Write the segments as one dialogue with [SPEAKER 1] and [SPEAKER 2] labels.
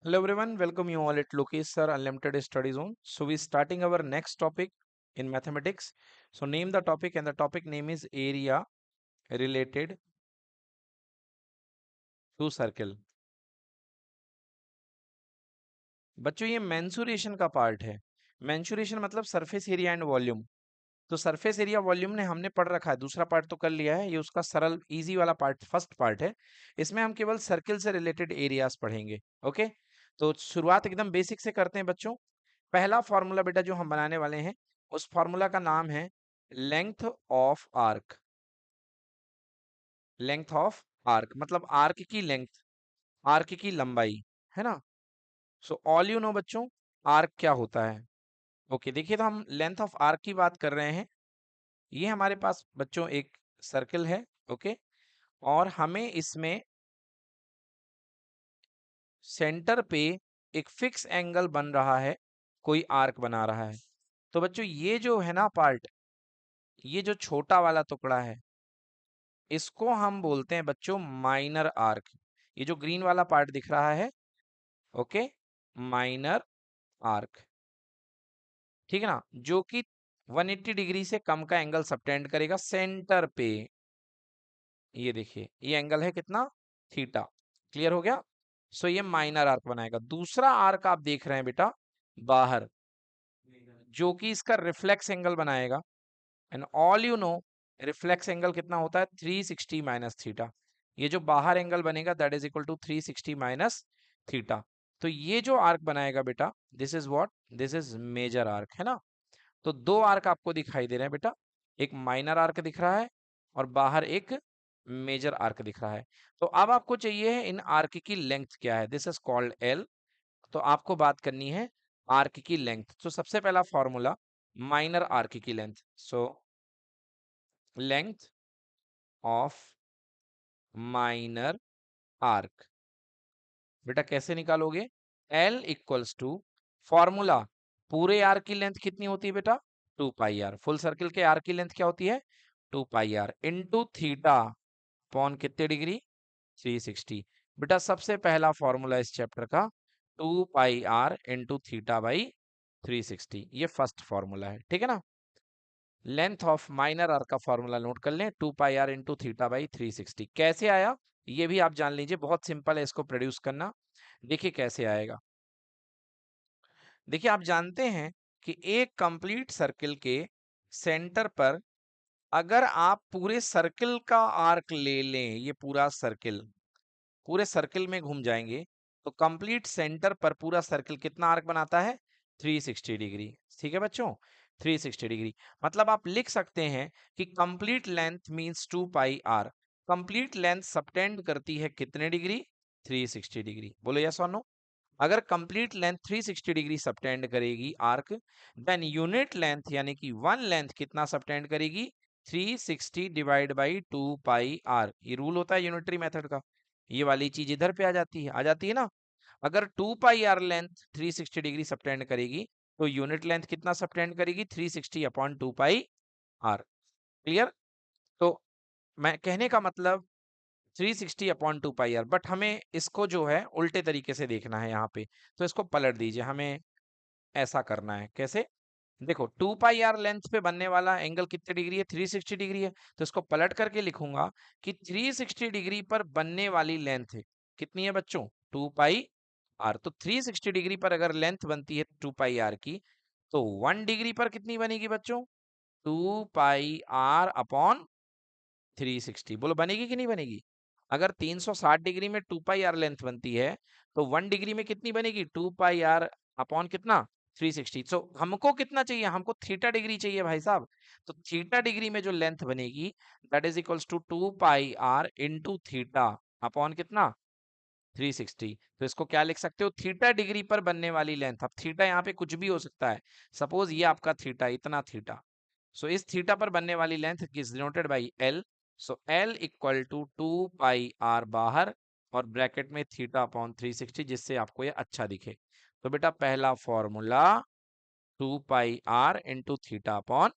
[SPEAKER 1] Hello everyone, welcome you all at Lokesh Sir Unlimited Study Zone. So we're starting our next topic in mathematics. So name the topic and the topic name is area related to circle. बच्चों ये mensuration का part है. Mensuration मतलब surface area and volume. तो surface area volume ने हमने पढ़ रखा है, दूसरा पार्ट तो कर लिया है. ये उसका सरल इजी वाला पार्ट फर्स्ट पार्ट है. इसमें हम केवल सर्किल से रिलेटेड एरियाज पढ़ेंगे. ओके, तो शुरुआत एकदम बेसिक से करते हैं बच्चों. पहला फॉर्मूला बेटा जो हम बनाने वाले हैं, उस फॉर्मूला का नाम है length of arc. Length of arc मतलब आर्क की लेंथ, आर्क की लंबाई, है ना. सो ऑल यू नो बच्चों, आर्क क्या होता है. ओके, देखिए तो हम लेंथ ऑफ आर्क की बात कर रहे हैं. ये हमारे पास बच्चों एक सर्कल है. ओके, और हमें इसमें सेंटर पे एक फिक्स एंगल बन रहा है, कोई आर्क बना रहा है. तो बच्चों ये जो है ना पार्ट, ये जो छोटा वाला टुकड़ा है, इसको हम बोलते हैं बच्चों माइनर आर्क. ये जो ग्रीन वाला पार्ट दिख रहा है, ओके, माइनर आर्क, ठीक है ना, जो कि 180 डिग्री से कम का एंगल सबटेंड करेगा सेंटर पे. ये देखिए, ये एंगल है कितना, थीटा. क्लियर हो गया. सो ये माइनर आर्क बनाएगा. दूसरा आर्क आप देख रहे हैं बेटा बाहर, जो कि इसका रिफ्लेक्स एंगल बनाएगा. And all you know, reflex angle कितना होता है, 360 माइनस थीटा. ये जो बाहर एंगल बनेगा that is equal to 360 minus theta. तो ये जो आर्क बनाएगा बेटा, this is what, this is major arc, है ना. तो दो आर्क आपको दिखाई दे रहे हैं बेटा, एक माइनर आर्क दिख रहा है और बाहर एक मेजर आर्क दिख रहा है. तो अब आपको चाहिए है इन आर्क की लेंथ क्या है, दिस इज कॉल्ड एल. तो आपको बात करनी है आर्क की लेंथ. तो सबसे पहला फॉर्मूला माइनर आर्क की length. So length of minor arc बेटा कैसे निकालोगे, L इक्वल्स टू फॉर्मूला, पूरे आर्क की लेंथ कितनी होती है बेटा, 2 पाई आर. फुल सर्किल के आर्क की लेंथ क्या होती है, 2 pi r into theta upon कितने डिग्री, 360. बेटा सबसे पहला फॉर्मूला इस चैप्टर का 2 pi r into theta by 360, ये फर्स्ट फॉर्मूला है, ठीक है ना. लेंथ ऑफ माइनर आर्क का फॉर्मूला नोट कर लें, 2 pi r into theta by 360. कैसे आया ये भी आप जान लीजिए, बहुत सिंपल है इसको प्रोड्यूस करना. देखिए कैसे आएगा. देखिए आप जानते हैं कि एक कंप्लीट सर्किल के सेंटर पर अगर आप पूरे सर्किल का आर्क ले लें, ये पूरा सर्किल, पूरे सर्किल में घूम जाएंगे, तो कंप्लीट सेंटर पर पूरा सर्किल कितना आर्क बनाता है, 360 डिग्री. ठीक है बच्चों, 360 डिग्री. मतलब आप लिख सकते हैं कि complete length means 2 pi r. Complete length subtend करती है कितने डिग्री, 360 डिग्री. बोलो यस और नो. अगर कंप्लीट लेंथ 360 डिग्री सबटेंड करेगी आर्क, देन यूनिट लेंथ यानी कि वन लेंथ कितना सबटेंड करेगी, 360 डिवाइड बाई 2 पाई आर. ये रूल होता है यूनिटरी मेथड का. ये वाली चीज इधर पे आ जाती है ना. अगर 2 pi are length 360 degree subtend करेगी, तो यूनिट लेंथ कितना सबटेंड करेगी, 360 अपॉन 2 पाई आर. क्लियर. तो मैं कहने का मतलब 360 अपॉन 2 पाई आर, बट हमें इसको जो है उल्टे तरीके से देखना है यहाँ पे. तो इसको पलट दीजिए, हमें ऐसा करना है. कैसे, देखो 2 पाई आर लेंथ पे बनने वाला एंगल कितने डिग्री है, 360 डिग्री है. तो इसको पलट करके लिखूंगा कि 360 डिग्री पर बनने वाली लेंथ है कितनी है बच्चों, 2 पाई आर. तो 360 डिग्री पर अगर लेंथ बनती है 2 पाई आर की, तो 1 डिग्री पर कितनी बनेगी बच्चों, 2 पाई आर अपॉन 360. बोलो बनेगी कि नहीं बनेगी. अगर 360 डिग्री में 2 पाई आर लेंथ बनती है, तो 1 डिग्री में कितनी बनेगी, 2 पाई आर अपॉन कितना, 360. सो हमको कितना चाहिए, हमको थीटा डिग्री चाहिए भाई साहब. तो थीटा डिग्री में जो लेंथ बनेगी that is equals to 2 pi r into theta upon कितना, 360. तो इसको क्या लिख सकते हो, थीटा डिग्री पर बनने वाली लेंथ. अब थीटा यहाँ पे कुछ भी हो सकता है, सपोज ये आपका थीटा, इतना थीटा. सो इस थीटा पर बनने वाली length is denoted by L. So L equal to 2 pi r बाहर और ब्रैकेट में थीटा अपॉन 360, जिससे आपको ये अच्छा दिखे. तो बेटा पहला formula 2 pi r into theta upon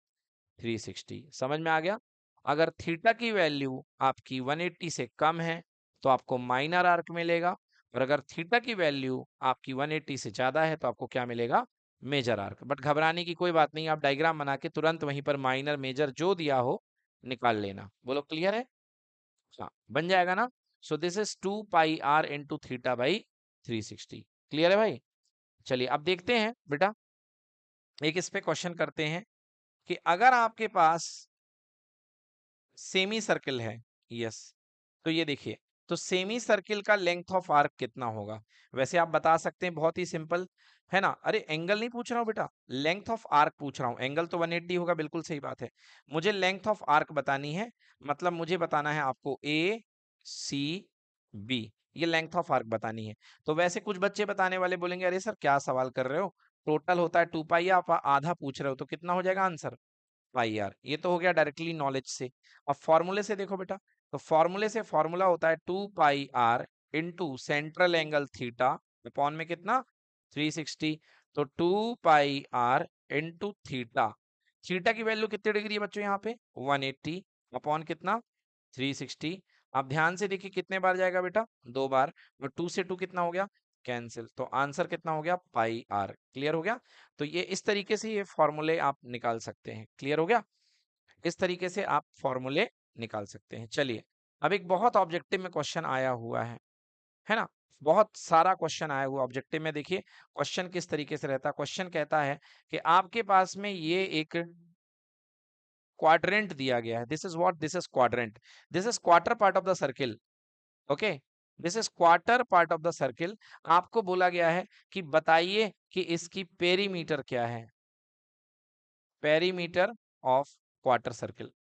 [SPEAKER 1] 360 समझ में आ गया. अगर थीटा की वैल्यू आपकी 180 से कम है तो आपको माइनर आर्क मिलेगा, और अगर थीटा की वैल्यू आपकी 180 से ज्यादा है तो आपको क्या मिलेगा, मेजर आर्क। बट घबराने की कोई बात नहीं, आप डायग्राम बना के तुरंत वहीं पर माइनर मेजर जो दिया हो निकाल लेना। बोलो क्लियर है? हाँ, बन जाएगा ना। So this is 2 pi r into theta by 360। Clear है भाई? चलिए अब देखते हैं बेटा, एक इस पे क्वेश्चन करते हैं कि अगर आपके पास सेमी सर्किल है, यस, तो ये देखिए, तो सेमी सर्किल का लेंथ ऑफ आर्क कितना होगा? वैसे आप बता सकते हैं, बहुत ही सिंपल है ना। अरे एंगल नहीं पूछ रहा हूँ बेटा, लेंथ ऑफ आर्क पूछ रहा हूँ। एंगल तो 180 होगा, बिल्कुल सही बात है। मुझे लेंथ ऑफ आर्क बतानी है, मतलब मुझे बताना है आपको ए सी बी, ये लेंथ ऑफ आर्क बतानी है। तो वैसे कुछ बच्चे बताने वाले बोलेंगे अरे सर क्या सवाल कर रहे हो, टोटल होता है 2 पाई, आप आधा पूछ रहे हो, तो कितना हो जाएगा आंसर? पाई आर। ये तो हो गया डायरेक्टली नॉलेज से। अब फॉर्मूले से देखो बेटा, तो फॉर्मूले से फॉर्मूला होता है 2 pi r into central angle theta upon में कितना, 360। तो 2 pi r into theta, theta की वैल्यू कितने डिग्री है बच्चों यहाँ पे, 180 अपॉन कितना, 360। आप ध्यान से देखिए कितने बार जाएगा बेटा, 2 बार, और 2 से 2 कितना हो गया, कैंसिल। तो आंसर कितना हो गया, पाई आर। क्लियर हो गया? तो ये इस तरीके से ये फॉर्मूले आप निकाल सकते हैं। क्लियर हो गया? इस तरीके से आप फॉर्मूले निकाल सकते हैं। चलिए अब एक बहुत ऑब्जेक्टिव में क्वेश्चन आया हुआ है ना, बहुत सारा क्वेश्चन आया हुआ ऑब्जेक्टिव में। देखिए क्वेश्चन किस तरीके से रहता है। क्वेश्चन कहता है कि आपके पास में ये एक क्वाड्रेंट दिया गया है। This is what, this is quadrant, this is quarter part of the circle. Okay, this is quarter part of the circle. आपको बोला गया है कि बताइए कि इसकी पेरीमीटर क्या है, पेरीमीटर ऑफ क्वार्टर सर्किल।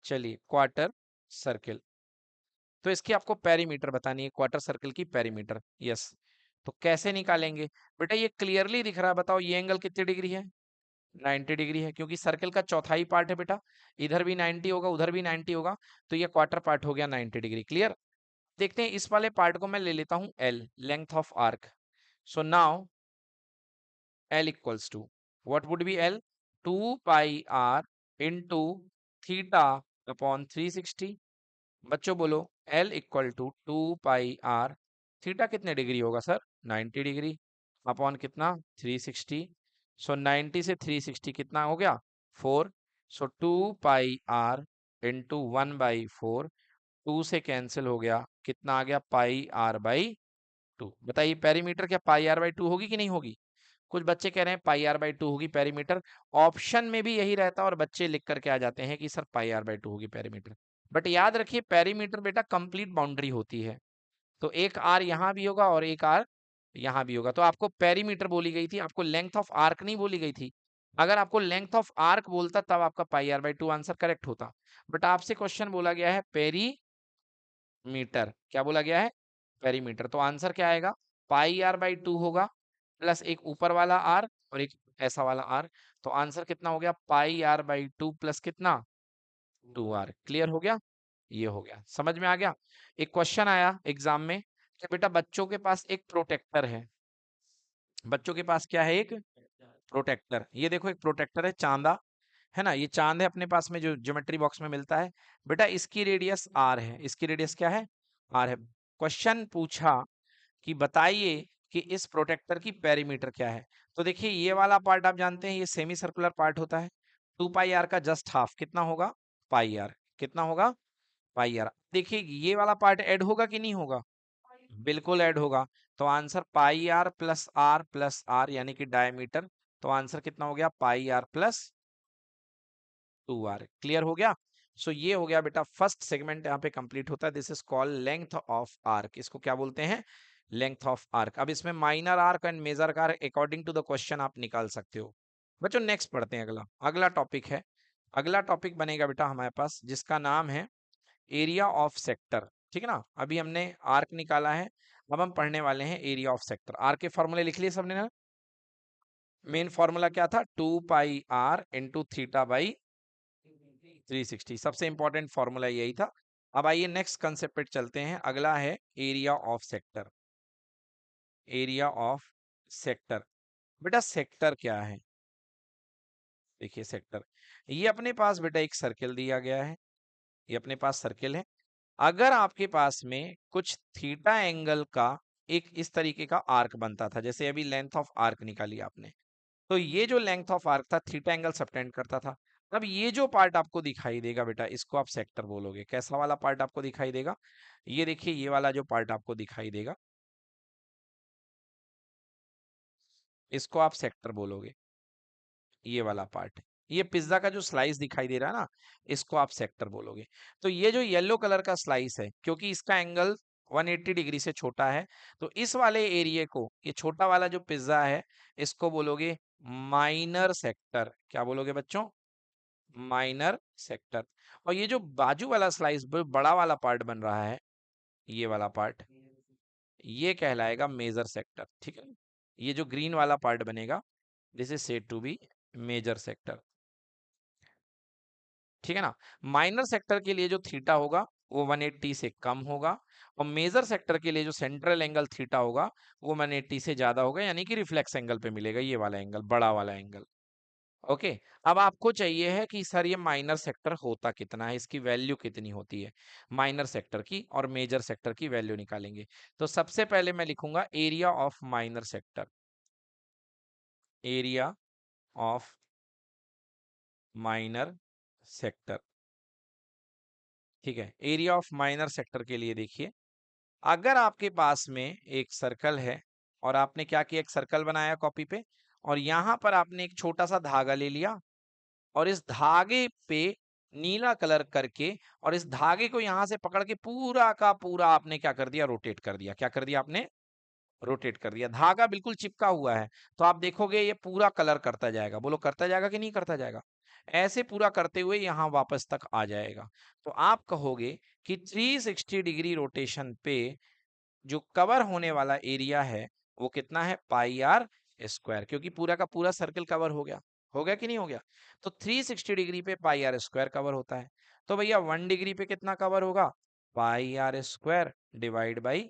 [SPEAKER 1] चलिए क्वार्टर सर्किल, तो इसकी आपको पेरीमीटर बतानी है, क्वार्टर सर्किल की पेरीमीटर। यस, तो कैसे निकालेंगे बेटा, ये क्लियरली दिख रहा है, बताओ ये एंगल कितनी डिग्री है, 90 डिग्री है, क्योंकि सर्किल का चौथाई पार्ट है बेटा, इधर भी 90 होगा उधर भी 90 होगा, तो ये क्वार्टर पार्ट हो गया 90 डिग्री। क्लियर? देखते हैं इस वाले पार्ट को मैं ले लेता हूं L, length of arc. So now L equals to, what would be L? 2 pi r into theta upon 360। बच्चों बोलो, L equal to 2 pi r, theta कितने डिग्री होगा सर, 90 डिग्री, अपॉन कितना, 360। सो 90 से 360 कितना हो गया, 4। सो 2 पाई r इंटू 1/4, 2 से कैंसिल हो गया, कितना आ गया, पाई r/2। बताइए पेरीमीटर क्या पाई r/2 होगी कि नहीं होगी? कुछ बच्चे कह रहे हैं पाई r/2 होगी पेरीमीटर, ऑप्शन में भी यही रहता है और बच्चे लिख करके आ जाते हैं कि सर पाई r/2 होगी पेरीमीटर। बट याद रखिए पेरीमीटर बेटा कंप्लीट बाउंड्री होती है, तो एक आर यहाँ भी होगा और एक आर यहाँ भी होगा, तो आपको पेरीमीटर बोली गई थी, आपको लेंथ ऑफ आर्क नहीं बोली गई थी। अगर आपको लेंथ ऑफ आर्क बोलता तब आपका पाई r/2 आंसर करेक्ट होता, बट आपसे क्वेश्चन बोला गया है पेरीमीटर। क्या बोला गया है, पेरीमीटर, तो आंसर क्या आएगा, पाई r/2 होगा, प्लस एक ऊपर वाला आर और एक ऐसा वाला आर, तो आंसर कितना हो गया, पाई r/2 प्लस कितना, 2r। क्लियर हो गया? ये हो गया, समझ में आ गया? एक क्वेश्चन आया एग्जाम में कि बेटा बच्चों के पास एक प्रोटेक्टर है, बच्चों के पास क्या है, एक प्रोटेक्टर। ये देखो एक प्रोटेक्टर है चांदा, है ना, ये चांद है अपने पास में जो ज्योमेट्री बॉक्स में मिलता है। बेटा इसकी रेडियस आर है, इसकी रेडियस क्या है, आर है। क्वेश्चन पूछा कि बताइए कि इस प्रोटेक्टर की पेरीमीटर क्या है। तो देखिए ये वाला पार्ट आप जानते हैं ये सेमी सर्कुलर पार्ट होता है, 2 पाई आर का जस्ट हाफ कितना होगा, पाई आर। कितना होगा, पाई आर। देखिए ये वाला पार्ट ऐड होगा कि नहीं होगा, बिल्कुल ऐड होगा। तो आंसर पाई आर यानी कि डायमीटर, तो आंसर कितना हो गया, पाई आर प्लस 2r। क्लियर हो गया? सो ये हो गया बेटा फर्स्ट सेगमेंट यहाँ पे कंप्लीट होता है। This is called length of arc, इसको क्या बोलते हैं, लेंथ ऑफ आर्क। अब इसमें minor arc and major arc according to the question आप निकाल सकते हो। बच्चों नेक्स्ट पढ़ते हैं, अगला अगला टॉपिक है, अगला टॉपिक बनेगा बेटा हमारे पास जिसका नाम है एरिया ऑफ सेक्टर। ठीक है ना, अभी हमने आर्क निकाला है, अब हम पढ़ने वाले हैं एरिया ऑफ सेक्टर। आर्क के फॉर्मूले लिख लिए सबने ना, मेन फॉर्मूला क्या था, 2 pi r into theta by 360, सबसे इंपॉर्टेंट फॉर्मूला यही था। अब आइए नेक्स्ट कंसेप्ट पे चलते हैं, अगला है area of sector. Area of sector, बेटा सेक्टर क्या है, देखिए सेक्टर, ये अपने पास बेटा एक सर्किल दिया गया है, ये अपने पास सर्किल है, अगर आपके पास में कुछ थीटा एंगल का एक इस तरीके का आर्क बनता था, जैसे अभी लेंथ ऑफ आर्क निकाली आपने, तो ये जो लेंथ ऑफ आर्क था थीटा एंगल सबटेंड करता था। अब ये जो पार्ट आपको दिखाई देगा बेटा, इसको आप सेक्टर बोलोगे। कैसा वाला पार्ट आपको दिखाई देगा? ये देखिए, ये वाला जो पार्ट आपको दिखाई देगा, इसको आप सेक्टर बोलोगे। ये वाला पार्ट, ये पिज्जा का जो स्लाइस दिखाई दे रहा है ना, इसको आप सेक्टर बोलोगे। तो ये जो येलो कलर का स्लाइस है, क्योंकि इसका एंगल 180 डिग्री से छोटा है, तो इस वाले एरिया को, ये छोटा वाला जो पिज्जा है, इसको बोलोगे माइनर सेक्टर। क्या बोलोगे बच्चों? Minor sector. और ये जो बाजू वाला स्लाइस, बड़ा वाला पार्ट बन रहा है, ये वाला पार्ट, ये कहलाएगा मेजर सेक्टर। ठीक है, ये जो ग्रीन वाला पार्ट बनेगा, this is said to be major sector. ठीक है ना? माइनर सेक्टर के लिए जो थीटा होगा वो 180 से कम होगा, और मेजर सेक्टर के लिए जो सेंट्रल एंगल थीटा होगा वो 180 से ज्यादा होगा, यानी कि रिफ्लेक्स एंगल पे मिलेगा, ये वाला एंगल, बड़ा वाला एंगल। ओके। अब आपको चाहिए है कि सर ये माइनर सेक्टर होता कितना है, इसकी वैल्यू कितनी होती है, माइनर सेक्टर की और मेजर सेक्टर की वैल्यू निकालेंगे। तो सबसे पहले मैं लिखूंगा area of minor sector, area of minor sector. ठीक है, एरिया ऑफ माइनर सेक्टर के लिए देखिए, अगर आपके पास में एक सर्कल है और आपने क्या किया, एक सर्कल बनाया कॉपी पे, और यहां पर आपने एक छोटा सा धागा ले लिया, और इस धागे पे नीला कलर करके, और इस धागे को यहां से पकड़ के पूरा का पूरा आपने क्या कर दिया, रोटेट कर दिया। क्या कर दिया आपने? रोटेट कर दिया। धागा बिल्कुल चिपका हुआ है, तो आप देखोगे ये पूरा कलर करता जाएगा। बोलो, करता जाएगा कि नहीं करता जाएगा? ऐसे पूरा करते हुए यहां वापस तक आ जाएगा। तो आप कहोगे कि 360 डिग्री रोटेशन पे जो कवर होने वाला एरिया है वो कितना है, पाई आर स्क्वायर, क्योंकि पूरा का पूरा सर्कल कवर हो गया। हो गया कि नहीं हो गया? तो 360 डिग्री पे पाई आर स्क्वायर कवर होता है। तो भैया 1 डिग्री पे कितना कवर होगा? Pi r square divide by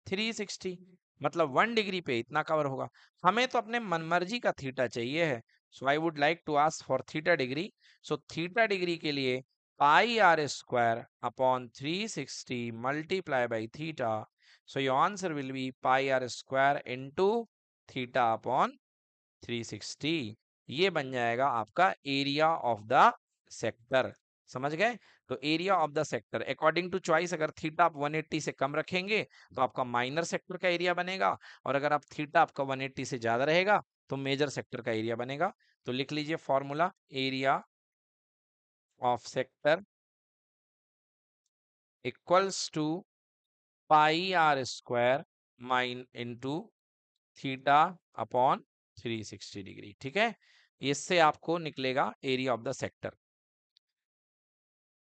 [SPEAKER 1] 360, मतलब 1 डिग्री पे इतना कवर होगा। हमें तो अपने मनमर्जी का थीटा चाहिए है, so I would like to ask for theta degree. So theta degree के लिए pi r square upon 360 multiply by theta, so your answer will be pi r square into theta upon 360। ये बन जाएगा आपका area of the sector. समझ गए? तो area of the sector according to choice, अगर थीटा आप 180 से कम रखेंगे तो आपका माइनर सेक्टर का एरिया बनेगा, और अगर आप थीटा आपका 180 से ज्यादा रहेगा तो मेजर सेक्टर का एरिया बनेगा। तो लिख लीजिए formula, area of sector equals to pi r square माइन इंटू थीटा अपॉन 360 डिग्री। ठीक है, इससे आपको निकलेगा एरिया ऑफ द सेक्टर।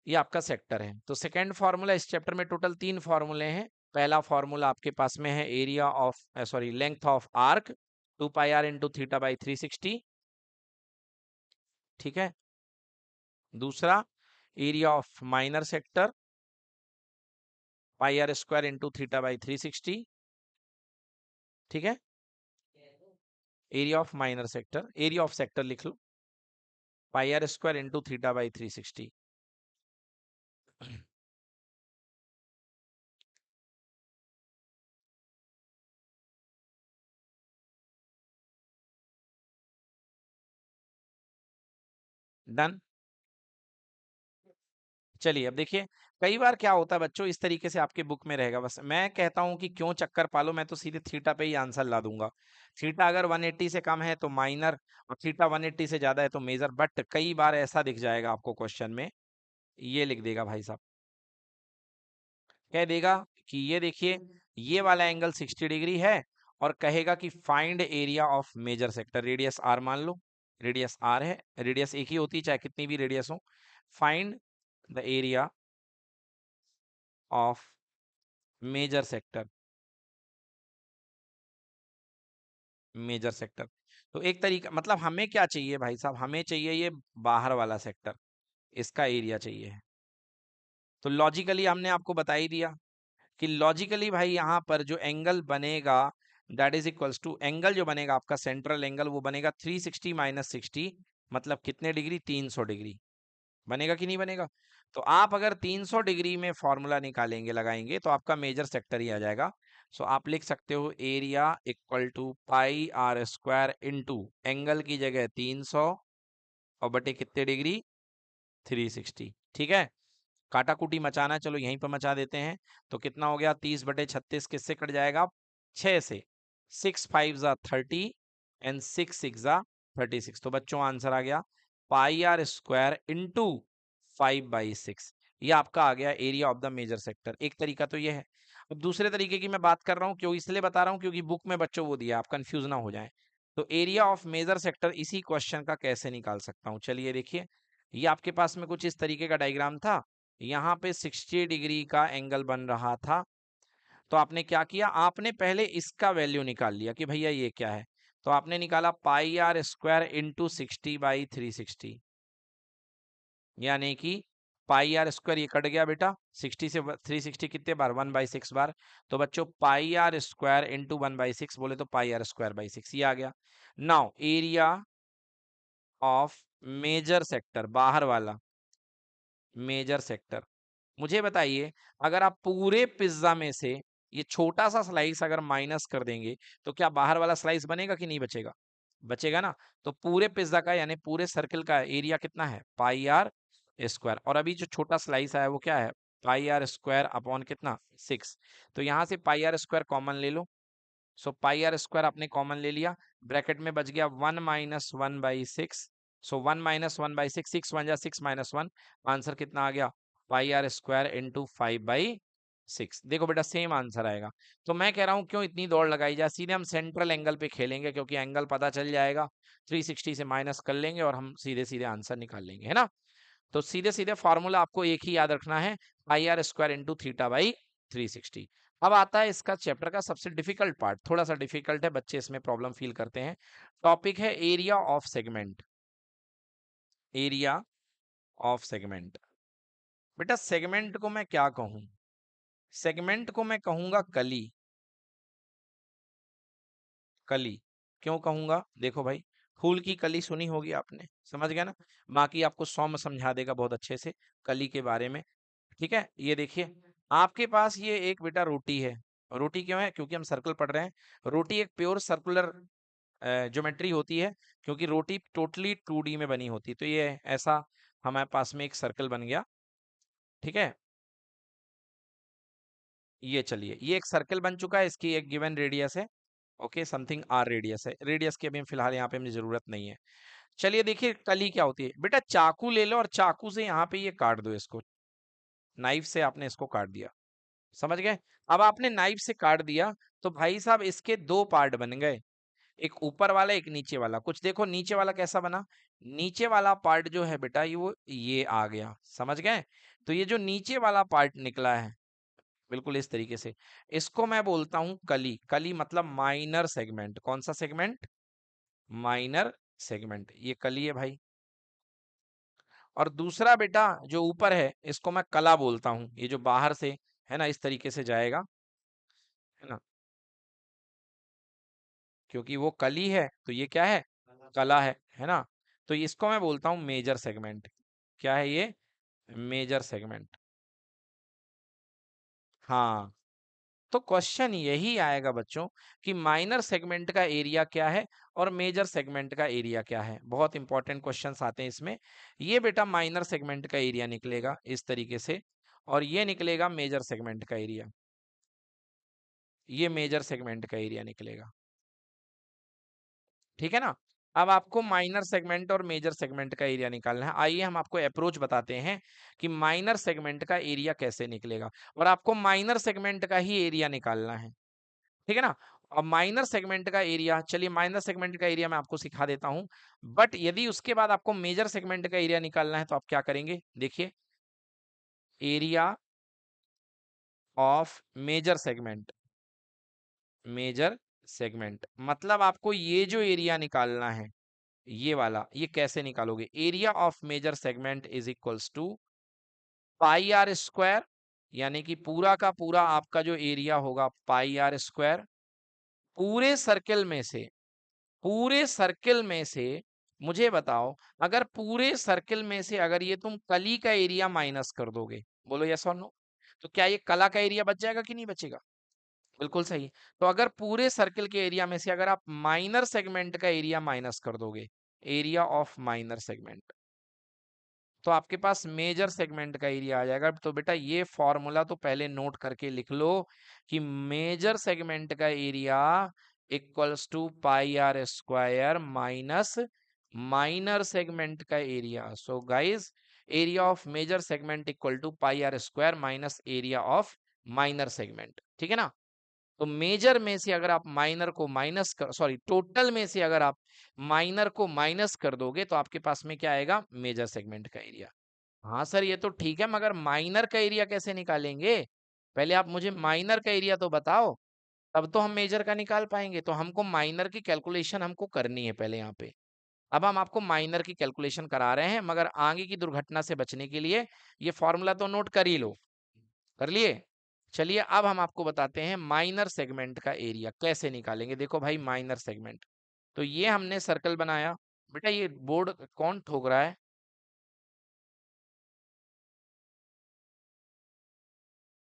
[SPEAKER 1] ये आपका सेक्टर है। तो सेकंड फार्मूला, इस चैप्टर में टोटल 3 फार्मूले हैं। पहला फार्मूला आपके पास में है area of sorry length of arc 2 pi r into theta by 360। ठीक है। दूसरा, area of minor sector pi r square into theta by 360। ठीक है, area of minor sector, area of sector लिख लो, pi r square into theta by 360। Done. चलिए अब देखिए, कई बार क्या होता है बच्चों, इस तरीके से आपके बुक में रहेगा, बस मैं कहता हूं कि क्यों चक्कर पालो, मैं तो सीधे थीटा पे ही आंसर ला दूंगा। थीटा अगर 180 से कम है तो माइनर, और थीटा 180 से ज्यादा है तो मेजर। बट कई बार ऐसा दिख जाएगा आपको क्वेश्चन में, ये लिख देगा भाई साहब, कह देगा कि ये देखिए, ये वाला एंगल 60 डिग्री है, और कहेगा कि find area of major sector, radius r मान लो, रेडियस आर है, रेडियस एक ही होती है चाहे कितनी भी रेडियस हो। Find the area of major sector, major sector. तो एक तरीका, मतलब हमें क्या चाहिए भाई साहब, हमें चाहिए ये बाहर वाला सेक्टर, इसका एरिया चाहिए। तो लॉजिकली हमने आपको बता ही दिया कि लॉजिकली भाई यहाँ पर जो एंगल बनेगा, that is equals to, angle जो बनेगा आपका सेंट्रल एंगल, वो बनेगा 360 माइनस 60, मतलब कितने डिग्री, 300 डिग्री। बनेगा कि नहीं बनेगा? तो आप अगर 300 डिग्री में फॉर्मूला निकालेंगे लगाएंगे तो आपका मेजर सेक्टर ही आ जाएगा। सो आप लिख सकते हो area equal to pi r square into angle की जगह 300 और बटे कितने डिग्री 360। ठीक है, काटाकुटी मचाना, चलो यहीं पर मचा देते हैं। तो कितना हो गया 30/36 किससे कट जाएगा 6 से। 6 5 जा 30 एंड 6 6 जा 36। तो बच्चों आंसर आ गया पाई आर स्क्वायर इंटू 5/6। ये आपका आ गया area of the major sector. एक तरीका तो ये है। अब दूसरे तरीके की मैं बात कर रहा हूँ, क्यों इसलिए बता रहा हूँ क्योंकि बुक में बच्चों वो दिया, आप कंफ्यूज ना हो जाए। तो एरिया ऑफ मेजर सेक्टर इसी क्वेश्चन का कैसे निकाल सकता हूँ, चलिए देखिए। ये आपके पास में कुछ इस तरीके का डायग्राम था। यहाँ पे 60 डिग्री का एंगल बन रहा था। तो आपने क्या किया, आपने पहले इसका वैल्यू निकाल लिया कि भैया ये क्या है। तो आपने निकाला पाई आर स्क्वायर इंटू 60/360, यानी कि पाई आर स्क्वायर ये कट गया बेटा, 60 से 360 कितने बार 1/6 बार। तो बच्चों पाई आर स्क्वायर इंटू 1/6 बोले तो पाई आर स्क्वायर बाई 6 ये आ गया। Now area of major sector, बाहर वाला मेजर सेक्टर, मुझे बताइए अगर आप पूरे पिज्जा में से ये छोटा सा स्लाइस अगर माइनस कर देंगे तो क्या बाहर वाला स्लाइस बनेगा कि नहीं बचेगा, बचेगा ना। तो पूरे पिज्जा का यानी पूरे सर्कल का एरिया कितना है पाई आर स्क्वायर, और अभी जो छोटा स्लाइस आया वो क्या है पाई आर स्क्वायर अपॉन कितना 6। तो यहां से पाई आर स्क्वायर कॉमन ले लो। सो पाई आर स्क्वायर आपने कॉमन ले लिया, ब्रैकेट में बच गया 1 - 1/6। सो 1 - 1/6, 6 1 जा 6 - 1, आंसर कितना आ गया पाई आर स्क्वायर इंटू 5/6। देखो बेटा सेम आंसर आएगा। तो मैं कह रहा हूं क्यों इतनी दौड़ लगाई जाए, सीधे हम सेंट्रल एंगल पे खेलेंगे क्योंकि एंगल पता चल जाएगा, 360 से माइनस कर लेंगे और हम सीधे सीधे आंसर निकाल लेंगे, है ना। तो सीधे सीधे फॉर्मूला आपको एक ही याद रखना है, पाई आर स्क्वायर इंटू थीटा/360। अब आता है इसका चैप्टर का सबसे डिफिकल्ट पार्ट, थोड़ा सा डिफिकल्ट है, बच्चे इसमें प्रॉब्लम फील करते हैं। टॉपिक है area of segment. Area of segment, बेटा सेगमेंट को मैं क्या कहूं, सेगमेंट को मैं कहूंगा कली। कली क्यों कहूंगा, देखो भाई, फूल की कली सुनी होगी आपने, समझ गया ना। बाकी आपको सौम्य समझा देगा बहुत अच्छे से कली के बारे में। ठीक है, ये देखिए आपके पास ये एक बेटा रोटी है। रोटी क्यों है, क्योंकि हम सर्कल पढ़ रहे हैं। रोटी एक प्योर सर्कुलर ज्योमेट्री होती है, क्योंकि रोटी टोटली 2D में बनी होती है। तो ये ऐसा हमारे पास में एक सर्कल बन गया। ठीक है, ये चलिए ये एक सर्कल बन चुका है, इसकी एक गिवन रेडियस है। ओके, समथिंग आर रेडियस है, रेडियस की अभी फिलहाल यहाँ पे मुझे जरूरत नहीं है। चलिए देखिए कली क्या होती है, बेटा चाकू ले लो और चाकू से यहाँ पे ये काट दो इसको, नाइफ से आपने इसको काट दिया, समझ गए। अब आपने नाइफ से काट दिया तो भाई साहब इसके दो पार्ट बन गए, एक ऊपर वाला एक नीचे वाला। कुछ देखो नीचे वाला कैसा बना, नीचे वाला पार्ट जो है बेटा ये आ गया, समझ गए। तो ये जो नीचे वाला पार्ट निकला है बिल्कुल इस तरीके से, इसको मैं बोलता हूं कली। कली मतलब माइनर सेगमेंट। कौन सा सेगमेंट, माइनर सेगमेंट, ये कली है भाई। और दूसरा बेटा जो ऊपर है इसको मैं कला बोलता हूं, ये जो बाहर से है ना इस तरीके से जाएगा, है ना, क्योंकि वो कली है तो ये क्या है कला है ना। तो इसको मैं बोलता हूं मेजर सेगमेंट। क्या है ये, मेजर सेगमेंट। हाँ, तो क्वेश्चन यही आएगा बच्चों कि माइनर सेगमेंट का एरिया क्या है और मेजर सेगमेंट का एरिया क्या है। बहुत इंपॉर्टेंट क्वेश्चंस आते हैं इसमें। ये बेटा माइनर सेगमेंट का एरिया निकलेगा इस तरीके से, और ये निकलेगा मेजर सेगमेंट का एरिया, ये मेजर सेगमेंट का एरिया निकलेगा। ठीक है ना। अब आपको माइनर सेगमेंट और मेजर सेगमेंट का एरिया निकालना है। आइए हम आपको अप्रोच बताते हैं कि माइनर सेगमेंट का एरिया कैसे निकलेगा, और आपको माइनर सेगमेंट का ही एरिया निकालना है। ठीक है ना। अब माइनर सेगमेंट का एरिया, चलिए माइनर सेगमेंट का एरिया मैं आपको सिखा देता हूं। बट यदि उसके बाद आपको मेजर सेगमेंट का एरिया निकालना है तो आप क्या करेंगे, देखिए area of major segment. Major segment मतलब आपको ये जो एरिया निकालना है ये वाला, ये कैसे निकालोगे, area of major segment is equals to pi r square, यानी कि पूरा का पूरा आपका जो एरिया होगा पाई आर स्क्वायर, पूरे सर्किल में से, पूरे सर्किल में से मुझे बताओ, अगर पूरे सर्किल में से अगर ये तुम कली का एरिया माइनस कर दोगे, बोलो यस और नो, तो क्या ये कला का एरिया बच जाएगा कि नहीं बचेगा? बिल्कुल सही। तो अगर पूरे सर्किल के एरिया में से अगर आप माइनर सेगमेंट का एरिया माइनस कर दोगे, एरिया ऑफ माइनर सेगमेंट, तो आपके पास मेजर सेगमेंट का एरिया आ जाएगा। तो बेटा ये फॉर्मूला तो पहले नोट करके लिख लो कि मेजर सेगमेंट का area equals to pi r square minus minor segment का area. So guys, area of major segment equal to pi r square minus area of minor segment, ठीक है ना? तो मेजर में से अगर आप माइनर को माइनस कर, सॉरी, टोटल में से अगर आप माइनर को माइनस कर दोगे तो आपके पास में क्या आएगा? मेजर सेगमेंट का एरिया। हाँ सर, ये तो ठीक है, मगर माइनर का एरिया कैसे निकालेंगे? पहले आप मुझे माइनर का एरिया तो बताओ, तब तो हम मेजर का निकाल पाएंगे। तो हमको माइनर की कैलकुलेशन हमको करनी है पहले यहाँ पे। अब हम आपको माइनर की कैलकुलेशन करा रहे हैं, मगर आगे की दुर्घटना से बचने के लिए ये फॉर्मूला तो नोट कर ही लो। कर लिए? चलिए अब हम आपको बताते हैं माइनर सेगमेंट का एरिया कैसे निकालेंगे। देखो भाई, माइनर सेगमेंट, तो ये हमने सर्कल बनाया। बेटा ये बोर्ड कौन ठोक रहा है?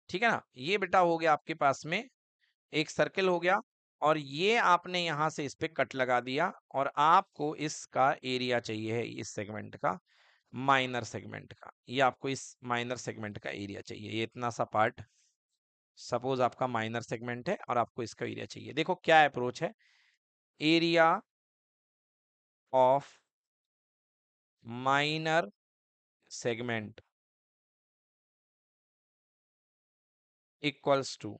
[SPEAKER 1] ठीक है ना? ये बेटा हो गया आपके पास में एक सर्कल हो गया, और ये आपने यहां से इस पे कट लगा दिया, और आपको इसका एरिया चाहिए है इस सेगमेंट का, माइनर सेगमेंट का। ये आपको इस माइनर सेगमेंट का एरिया चाहिए, ये इतना सा पार्ट सपोज आपका माइनर सेगमेंट है और आपको इसका एरिया चाहिए। देखो क्या अप्रोच है, area of minor segment equals to,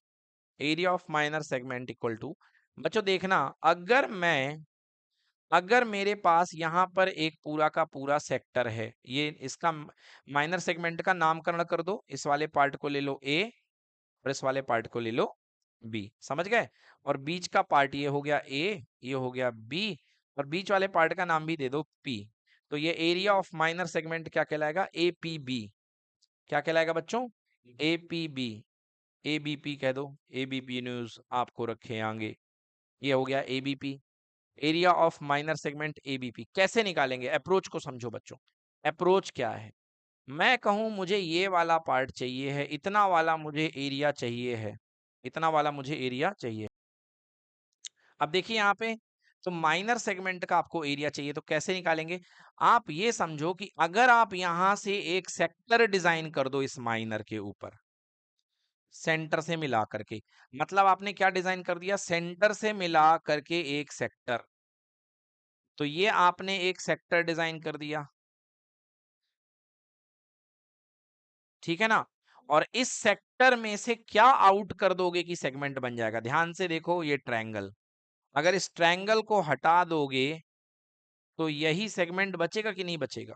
[SPEAKER 1] area of minor segment equal to, बच्चों देखना, अगर मेरे पास यहाँ पर एक पूरा का पूरा सेक्टर है, ये इसका माइनर सेगमेंट का नामकरण कर दो, इस वाले पार्ट को ले लो ए और इस वाले पार्ट को ले लो बी, समझ गए? और बीच का पार्ट ये हो गया ए, ये हो गया बी, और बीच वाले पार्ट का नाम भी दे दो पी। तो ये एरिया ऑफ माइनर सेगमेंट क्या कहलाएगा? A P B. क्या कहलाएगा बच्चों? A P B. A B P कह दो, ए बी पी न्यूज आपको रखे आगे। ये हो गया A B P, area of minor segment ABP. कैसे निकालेंगे? अप्रोच को समझो बच्चों। अप्रोच क्या है? मैं कहूं मुझे ये वाला पार्ट चाहिए है, इतना वाला मुझे एरिया चाहिए है, इतना वाला मुझे एरिया चाहिए। अब देखिए यहाँ पे, तो माइनर सेगमेंट का आपको एरिया चाहिए, तो कैसे निकालेंगे? आप ये समझो कि अगर आप यहां से एक सेक्टर डिजाइन कर दो इस माइनर के ऊपर, सेंटर से मिला करके, मतलब आपने क्या डिजाइन कर दिया? सेंटर से मिला करके एक सेक्टर। तो ये आपने एक सेक्टर डिजाइन कर दिया, ठीक है ना? और इस सेक्टर में से क्या आउट कर दोगे कि सेगमेंट बन जाएगा? ध्यान से देखो, ये ट्रायंगल, अगर इस ट्रायंगल को हटा दोगे तो यही सेगमेंट बचेगा कि नहीं बचेगा?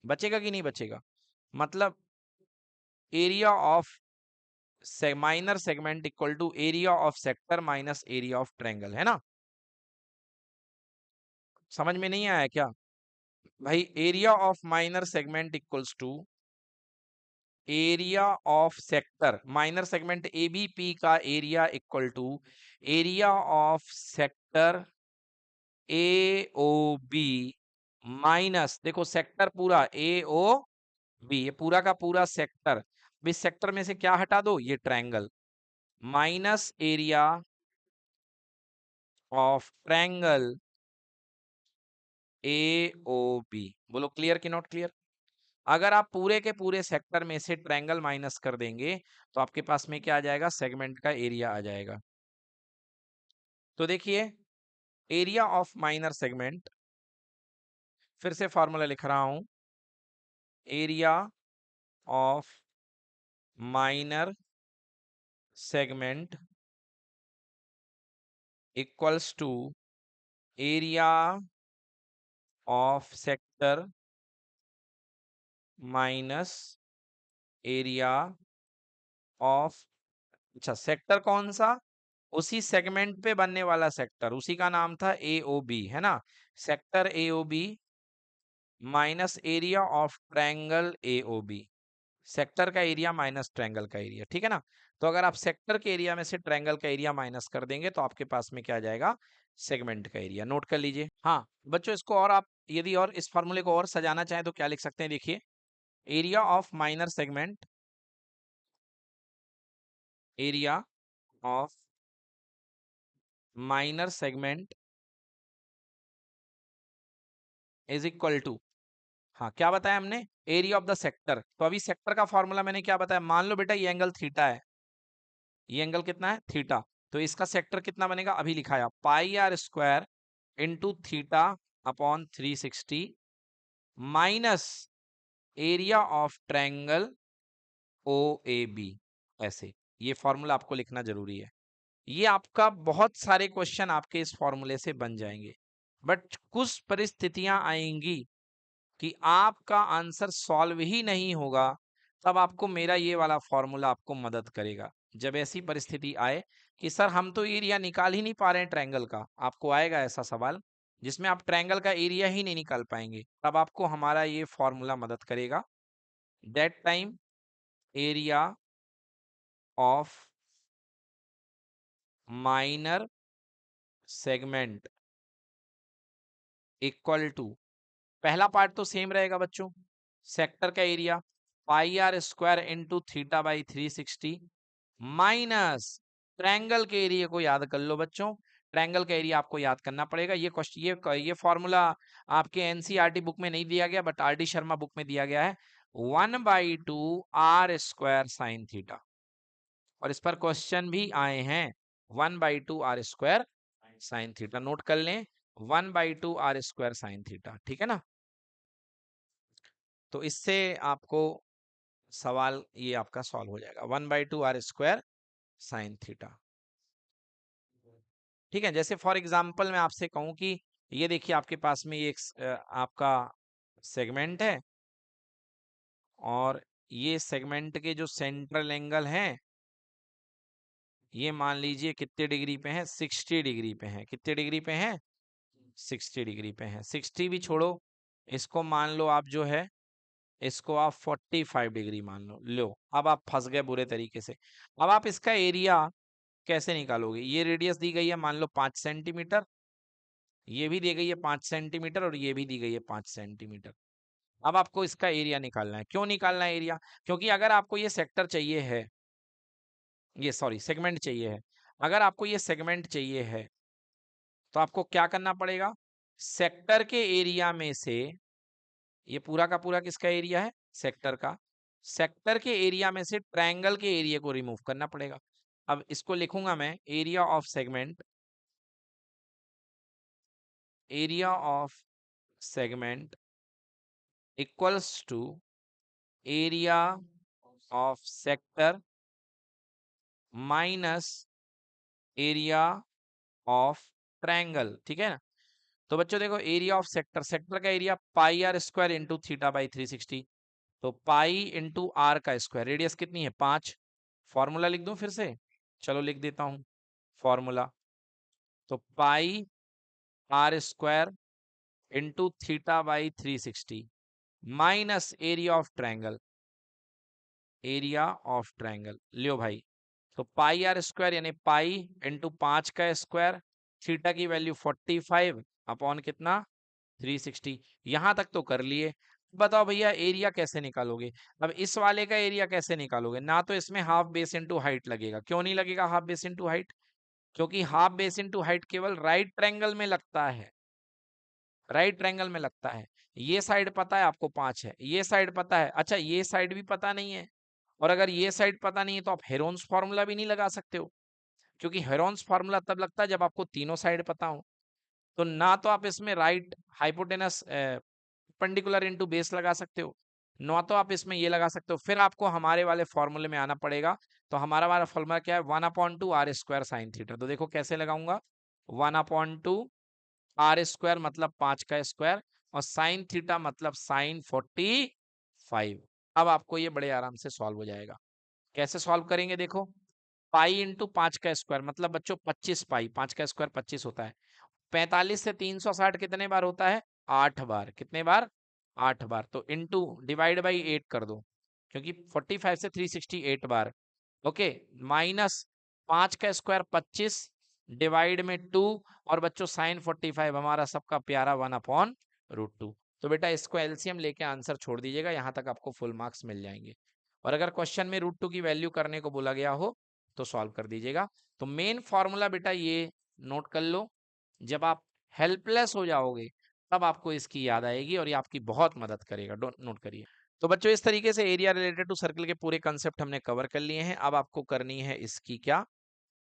[SPEAKER 1] बचेगा कि नहीं बचेगा? मतलब area of minor segment equal to area of sector minus area of triangle, है ना? समझ में नहीं आया क्या भाई? Area of minor segment equals to area of sector minor segment ABP का area equal to area of sector A O B minus, देखो सेक्टर पूरा ए ओ बी, ये पूरा का पूरा सेक्टर, इस सेक्टर में से क्या हटा दो? ये triangle, minus area of triangle A O B. बोलो क्लियर कि नॉट क्लियर? अगर आप पूरे के पूरे सेक्टर में से ट्रायंगल माइनस कर देंगे तो आपके पास में क्या आ जाएगा? सेगमेंट का एरिया आ जाएगा। तो देखिए, एरिया ऑफ माइनर सेगमेंट, फिर से फॉर्मूला लिख रहा हूं, area of minor segment equals to area of sector minus area of, अच्छा सेक्टर कौन सा? उसी सेगमेंट पे बनने वाला सेक्टर, उसी का नाम था ए ओ बी, है ना? Sector A O B minus area of triangle A O B, sector का एरिया माइनस ट्रायंगल का एरिया, ठीक है ना। तो अगर आप सेक्टर के एरिया में से ट्रायंगल का एरिया माइनस कर देंगे तो आपके पास में क्या आ जाएगा, सेगमेंट का एरिया। नोट कर लीजिए। हाँ बच्चों, इसको और आप यदि और इस फॉर्मूले को और सजाना चाहें तो क्या लिख सकते हैं, देखिए area of minor segment, area of minor segment is equal to, हाँ क्या बताया हमने, एरिया ऑफ द सेक्टर। तो अभी सेक्टर का फॉर्मूला मैंने क्या बताया, मान लो बेटा ये एंगल थीटा है, ये एंगल कितना है, थीटा। तो इसका सेक्टर कितना बनेगा, अभी लिखाया pi r square into theta upon 360 minus area of triangle O A B. ऐसे ये फॉर्मूला आपको लिखना जरूरी है। ये आपका बहुत सारे क्वेश्चन आपके इस फॉर्मूले से बन जाएंगे, बट कुछ परिस्थितियां आएंगी कि आपका आंसर सॉल्व ही नहीं होगा, तब आपको मेरा ये वाला फॉर्मूला आपको मदद करेगा। जब ऐसी परिस्थिति आए कि सर हम तो एरिया निकाल ही नहीं पा रहे हैं ट्रायंगल का, आपको आएगा ऐसा सवाल जिसमें आप ट्रायंगल का एरिया ही नहीं निकाल पाएंगे, तब आपको हमारा ये फॉर्मूला मदद करेगा। That time area of minor segment equal to, पहला पार्ट तो सेम रहेगा बच्चों, सेक्टर का area pi r square into theta by 360 minus triangle के एरिया को याद कर लो बच्चों, ट्रायंगल का एरिया आपको याद करना पड़ेगा। ये क्वेश्चन ये फॉर्मूला आपके एनसीईआरटी बुक में नहीं दिया गया, but R D Sharma book में दिया गया है, 1/2 आर स्क्वायर साइन थीटा। और इस पर क्वेश्चन भी आए हैं, 1/2 r square sine theta. Note कर लें, 1/2 आर स्क्वायर साइन थीटा, ठीक है ना। तो इससे आपको सवाल ये आपका सॉल्व हो जाएगा, 1/2 आर स्क्वायर साइन थीटा, ठीक है। जैसे फॉर एग्जांपल मैं आपसे कहूं कि ये देखिए आपके पास में ये आपका सेगमेंट है, और ये सेगमेंट के जो सेंट्रल एंगल हैं ये मान लीजिए कितने डिग्री पे हैं, 60 डिग्री पे हैं। कितने डिग्री पे हैं, 60 डिग्री पे हैं। 60 भी छोड़ो, इसको मान लो आप जो है, इसको आप 45 डिग्री मान लो। लो अब आप फंस गए बुरे तरीके से। अब आप इसका एरिया कैसे निकालोगे, ये रेडियस दी गई है मान लो 5 सेंटीमीटर, ये भी दी गई है 5 सेंटीमीटर, और ये भी दी गई है 5 सेंटीमीटर। अब आपको इसका एरिया निकालना है। क्यों निकालना है एरिया, क्योंकि अगर आपको ये सेक्टर चाहिए है, ये सॉरी सेगमेंट चाहिए है, अगर आपको ये सेगमेंट चाहिए है तो आपको क्या करना पड़ेगा, सेक्टर के एरिया में से, ये पूरा का पूरा किसका एरिया है, सेक्टर का, सेक्टर के एरिया में से ट्रायंगल के एरिया को रिमूव करना पड़ेगा। अब इसको लिखूंगा मैं, area of segment, area of segment equals to area of sector minus area of triangle, ठीक है ना। तो बच्चों देखो, एरिया ऑफ सेक्टर, सेक्टर का area pi r square into theta by 360, तो पाई इंटू आर का स्क्वायर, रेडियस कितनी है 5। फॉर्मूला लिख दूं फिर से, चलो लिख देता हूं फॉर्मूला। तो pi r square into theta by 360 minus area of triangle, area of triangle लियो भाई। तो पाई आर स्क्वायर यानी पाई इंटू 5 का स्क्वायर, थीटा की वैल्यू 45 अपॉन कितना 360। यहां तक तो कर लिए। बताओ भैया एरिया कैसे निकालोगे। अब इस वाले का एरिया कैसे निकालोगे, ना तो इसमें हाफ बेस इनटू हाइट लगेगा। क्यों नहीं लगेगा हाफ बेस इनटू हाइट, क्योंकि हाफ बेस इनटू हाइट केवल राइट ट्रायंगल में लगता है, राइट ट्रायंगल में लगता है। ये साइड पता है आपको 5 है, ये साइड पता है, अच्छा ये साइड भी पता नहीं है, और अगर ये साइड पता नहीं है तो आप हेरोन्स फार्मूला भी नहीं लगा सकते हो, क्योंकि हेरोन्स फार्मूला तब लगता है जब आपको तीनों साइड पता हो। तो ना तो आप इसमें right hypotenuse perpendicular into base लगा सकते हो, ना तो आप इसमें ये लगा सकते हो। फिर आपको हमारे वाले फॉर्मूले में आना पड़ेगा। तो हमारा वाला फॉर्मूला क्या है, 1/2 आर स्क्वायर साइन थीटा। तो देखो कैसे लगाऊंगा, 1/2 आर स्क्वायर मतलब 5 का स्क्वायर, और साइन थीटा मतलब साइन 45। अब आपको ये बड़े आराम से सॉल्व हो जाएगा। कैसे सॉल्व करेंगे, देखो पाई इंटू 5 का स्क्वायर मतलब बच्चों 25 पाई, 5 का स्क्वायर 25 होता है। 45 से 360 कितने बार होता है, 8 बार। कितने बार, 8 बार। तो इंटू डिवाइड बाई 8 कर दो, क्योंकि 45 से 368 बार। ओके, माइनस 5 का स्क्वायर 25 डिवाइड में 2, और बच्चों साइन 45 हमारा सबका प्यारा 1/√2। तो बेटा इसको एलसीएम लेके आंसर छोड़ दीजिएगा, यहाँ तक आपको फुल मार्क्स मिल जाएंगे। और अगर क्वेश्चन में √2 की वैल्यू करने को बोला गया हो तो सॉल्व कर दीजिएगा। तो मेन फॉर्मूला बेटा ये नोट कर लो, जब आप हेल्पलेस हो जाओगे तब आपको इसकी याद आएगी और ये आपकी बहुत मदद करेगा। नोट करिए। तो बच्चों इस तरीके से एरिया रिलेटेड टू सर्कल के पूरे कंसेप्ट हमने कवर कर लिए हैं। अब आपको करनी है इसकी क्या,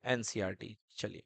[SPEAKER 1] एनसीईआरटी। चलिए